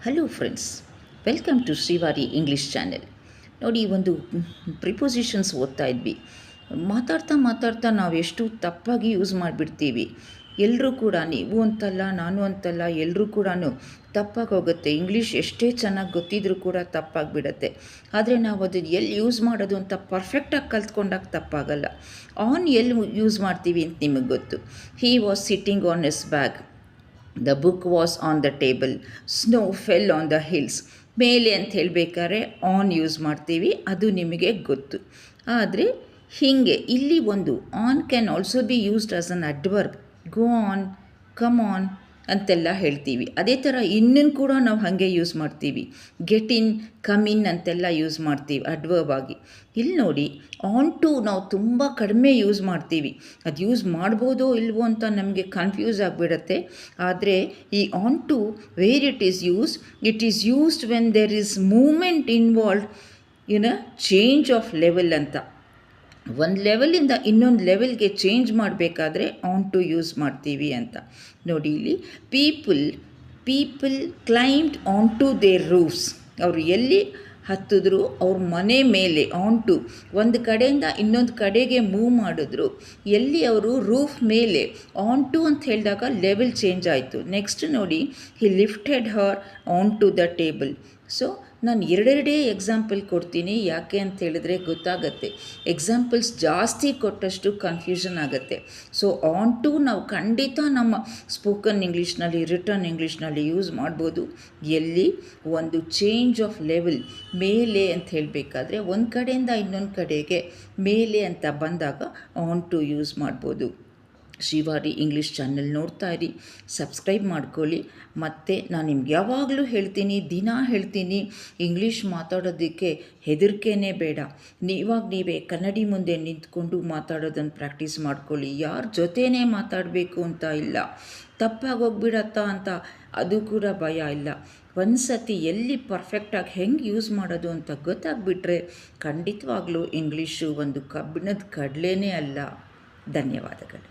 Hello friends, welcome to Srivari English channel. ನೋಡಿ, ಒಂದು ಪ್ರಿಪೊಸಿಷನ್ಸ್ ಓದ್ತಾ ಇದ್ವಿ. ಮಾತಾಡ್ತಾ ನಾವು ಎಷ್ಟು ತಪ್ಪಾಗಿ ಯೂಸ್ ಮಾಡಿಬಿಡ್ತೀವಿ. ಎಲ್ಲರೂ ಕೂಡ, ನೀವು ಅಂತಲ್ಲ ನಾನು ಅಂತಲ್ಲ, ಎಲ್ಲರೂ ಕೂಡ ತಪ್ಪಾಗಿ ಹೋಗುತ್ತೆ. ಇಂಗ್ಲೀಷ್ ಎಷ್ಟೇ ಚೆನ್ನಾಗಿ ಗೊತ್ತಿದ್ರೂ ಕೂಡ ತಪ್ಪಾಗಿಬಿಡತ್ತೆ. ಆದರೆ ನಾವು ಅದನ್ನು ಎಲ್ಲಿ ಯೂಸ್ ಮಾಡೋದು ಅಂತ ಪರ್ಫೆಕ್ಟಾಗಿ ಕಲ್ತ್ಕೊಂಡಾಗ ತಪ್ಪಾಗಲ್ಲ. ಆನ್ ಎಲ್ಲಿ ಯೂಸ್ ಮಾಡ್ತೀವಿ ಅಂತ ನಿಮಗೆ ಗೊತ್ತು. He was sitting on his bag, the book was on the table, snow fell on the hills. ಮೇಲೆ ಅಂತ ಹೇಳಬೇಕಾದ್ರೆ ಆನ್ ಯೂಸ್ ಮಾಡ್ತೀವಿ, ಅದು ನಿಮಗೆ ಗೊತ್ತು. ಆದರೆ ಹೀಗೆ ಇಲ್ಲಿ ಒಂದು on can also be used as an adverb. Go on, come on ಅಂತೆಲ್ಲ ಹೇಳ್ತೀವಿ. ಅದೇ ಥರ ಇನ್ನೂ ಕೂಡ ನಾವು ಹಾಗೆ ಯೂಸ್ ಮಾಡ್ತೀವಿ. ಗೆಟ್ ಇನ್, ಕಮ್ ಇನ್ ಅಂತೆಲ್ಲ ಯೂಸ್ ಮಾಡ್ತೀವಿ ಅಡ್ವರ್ಬ್ ಆಗಿ. ಇಲ್ಲಿ ನೋಡಿ, ಆನ್ ಟು ನಾವು ತುಂಬ ಕಡಿಮೆ ಯೂಸ್ ಮಾಡ್ತೀವಿ. ಅದು ಯೂಸ್ ಮಾಡ್ಬೋದೋ ಇಲ್ವೋ ಅಂತ ನಮಗೆ ಕನ್ಫ್ಯೂಸ್ ಆಗಿಬಿಡತ್ತೆ. ಆದರೆ ಈ on to where it is used when there is movement involved in a change of level ಅಂತ. ಒಂದು ಲೆವೆಲಿಂದ ಇನ್ನೊಂದು ಲೆವೆಲ್ಗೆ ಚೇಂಜ್ ಮಾಡಬೇಕಾದ್ರೆ ಆನ್ ಟು ಯೂಸ್ ಮಾಡ್ತೀವಿ ಅಂತ. ನೋಡಿ, ಇಲ್ಲಿ people climbed on to their roofs. ಅವರು ಎಲ್ಲಿ ಹತ್ತಿದ್ರು, ಅವ್ರ ಮನೆ ಮೇಲೆ ಆನ್ ಟು, ಒಂದು ಕಡೆಯಿಂದ ಇನ್ನೊಂದು ಕಡೆಗೆ ಮೂವ್ ಮಾಡಿದ್ರು. ಎಲ್ಲಿ ಅವರು ರೂಫ್ ಮೇಲೆ ಆನ್ ಟು ಅಂತ ಹೇಳಿದಾಗ ಲೆವೆಲ್ ಚೇಂಜ್ ಆಯಿತು. ನೆಕ್ಸ್ಟ್ ನೋಡಿ, he lifted her on to the table. So ನಾನು ಎರಡೆರಡೇ ಎಕ್ಸಾಂಪಲ್ ಕೊಡ್ತೀನಿ. ಯಾಕೆ ಅಂತ ಹೇಳಿದ್ರೆ ಗೊತ್ತಾಗತ್ತೆ. ಎಕ್ಸಾಂಪಲ್ಸ್ ಜಾಸ್ತಿ ಕೊಟ್ಟಷ್ಟು ಕನ್ಫ್ಯೂಷನ್ ಆಗುತ್ತೆ. ಸೊ ಆನ್ ಟು ನಾವು ಖಂಡಿತ ನಮ್ಮ ಸ್ಪೋಕನ್ ಇಂಗ್ಲೀಷ್ನಲ್ಲಿ, ರಿಟರ್ನ್ ಇಂಗ್ಲೀಷ್ನಲ್ಲಿ ಯೂಸ್ ಮಾಡ್ಬೋದು. ಎಲ್ಲಿ ಒಂದು ಚೇಂಜ್ ಆಫ್ ಲೆವೆಲ್, ಮೇಲೆ ಅಂತ ಹೇಳಬೇಕಾದ್ರೆ ಒಂದು ಕಡೆಯಿಂದ ಇನ್ನೊಂದು ಕಡೆಗೆ ಮೇಲೆ ಅಂತ ಬಂದಾಗ ಆನ್ ಟು ಯೂಸ್ ಮಾಡ್ಬೋದು. ಶ್ರೀವಾರಿ ಇಂಗ್ಲೀಷ್ ಚಾನೆಲ್ ನೋಡ್ತಾ ಇರಿ, ಸಬ್ಸ್ಕ್ರೈಬ್ ಮಾಡ್ಕೊಳ್ಳಿ. ಮತ್ತು ನಾನು ನಿಮ್ಗೆ ಯಾವಾಗಲೂ ಹೇಳ್ತೀನಿ, ದಿನ ಹೇಳ್ತೀನಿ, ಇಂಗ್ಲೀಷ್ ಮಾತಾಡೋದಕ್ಕೆ ಹೆದರಿಕೆನೇ ಬೇಡ. ನೀವೇ ಕನ್ನಡಿ ಮುಂದೆ ನಿಂತ್ಕೊಂಡು ಮಾತಾಡೋದನ್ನು ಪ್ರಾಕ್ಟೀಸ್ ಮಾಡ್ಕೊಳ್ಳಿ. ಯಾರ ಜೊತೆನೇ ಮಾತಾಡಬೇಕು ಅಂತ ಇಲ್ಲ. ತಪ್ಪಾಗೋಗ್ಬಿಡತ್ತಾ ಅಂತ ಅದು ಕೂಡ ಭಯ ಇಲ್ಲ. ಒಂದು ಸತಿ ಎಲ್ಲಿ ಪರ್ಫೆಕ್ಟಾಗಿ ಹೆಂಗೆ ಯೂಸ್ ಮಾಡೋದು ಅಂತ ಗೊತ್ತಾಗ್ಬಿಟ್ರೆ ಖಂಡಿತವಾಗ್ಲೂ ಇಂಗ್ಲೀಷು ಒಂದು ಕಬ್ಬಿಣದ ಕಡಲೆನೇ ಅಲ್ಲ. ಧನ್ಯವಾದಗಳು.